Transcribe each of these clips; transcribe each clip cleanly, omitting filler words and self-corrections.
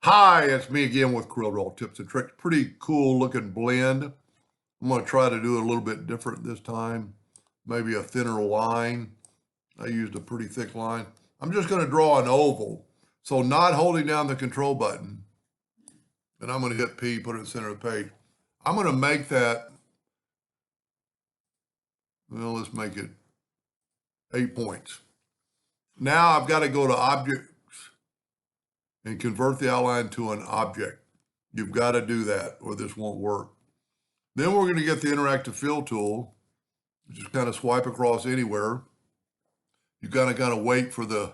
Hi, it's me again with Corel tips and tricks. Pretty cool looking blend. I'm going to try to do it a little bit different this time. Maybe a thinner line. I used a pretty thick line. I'm just going to draw an oval. So not holding down the control button. And I'm going to hit P, put it in the center of the page. I'm going to make that, well, let's make it 8 points. Now I've got to go to Objects and convert the outline to an object. You've got to do that or this won't work. Then we're going to get the interactive fill tool. Just kind of swipe across anywhere. You got to kind of wait for the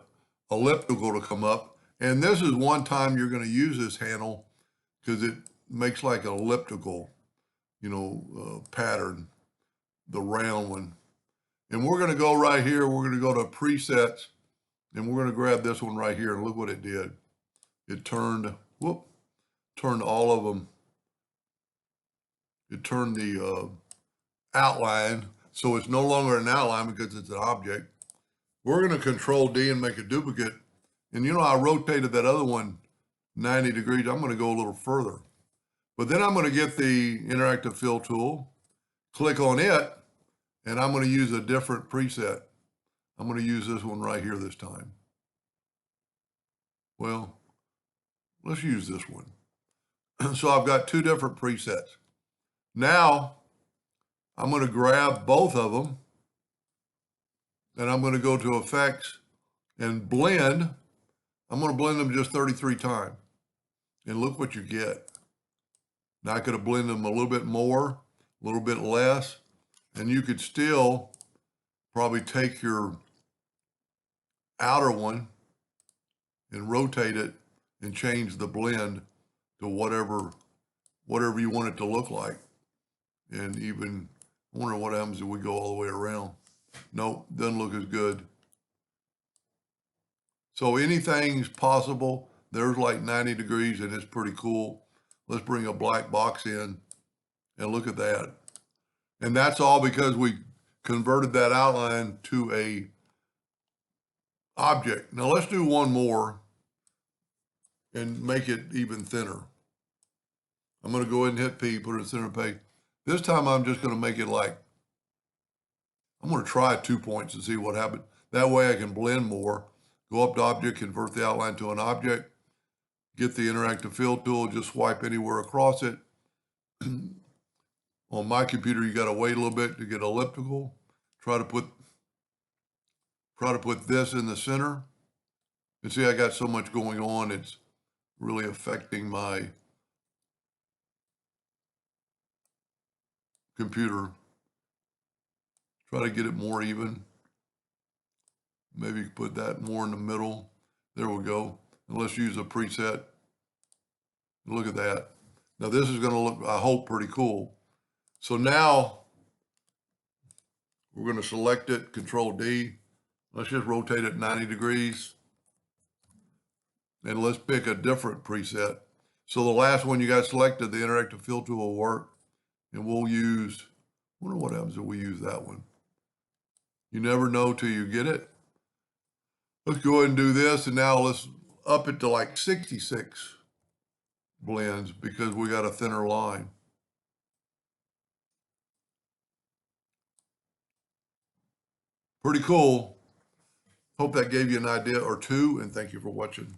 elliptical to come up. And this is one time you're going to use this handle because it makes like an elliptical, pattern, the round one. And we're going to go right here. We're going to go to presets and we're going to grab this one right here and look what it did. It turned all of them. It turned the outline. So it's no longer an outline because it's an object. We're going to Control D and make a duplicate. And I rotated that other one 90 degrees. I'm going to go a little further. But then I'm going to get the interactive fill tool, click on it, and I'm going to use a different preset. I'm going to use this one right here this time. Well, let's use this one. So I've got two different presets. Now I'm going to grab both of them and I'm going to go to Effects and Blend. I'm going to blend them just 33 times. And look what you get. Now I could have blended them a little bit more, a little bit less, and you could still probably take your outer one and rotate it and change the blend to whatever you want it to look like. And even, I wonder what happens if we go all the way around. Nope, doesn't look as good. So anything's possible. There's like 90 degrees and it's pretty cool. Let's bring a black box in and look at that. And that's all because we converted that outline to a object. Now let's do one more and make it even thinner. I'm going to go ahead and hit P, put it in the center of the page. This time I'm just going to make it like, I'm going to try 2 points and see what happens. That way I can blend more. Go up to Object, convert the outline to an object, get the interactive fill tool, just swipe anywhere across it. On my computer, you got to wait a little bit to get elliptical. Try to put this in the center. And see, I got so much going on, it's really affecting my computer. Try to get it more even. Maybe put that more in the middle. There we go. And let's use a preset. Look at that. Now this is going to look, I hope, pretty cool. So now we're going to select it, Control D. Let's just rotate it 90 degrees. And let's pick a different preset. So the last one you got selected, the interactive fill tool will work. And we'll use, I wonder what happens if we use that one. You never know till you get it. Let's go ahead and do this. And now let's up it to like 66 blends because we got a thinner line. Pretty cool. Hope that gave you an idea or two, and thank you for watching.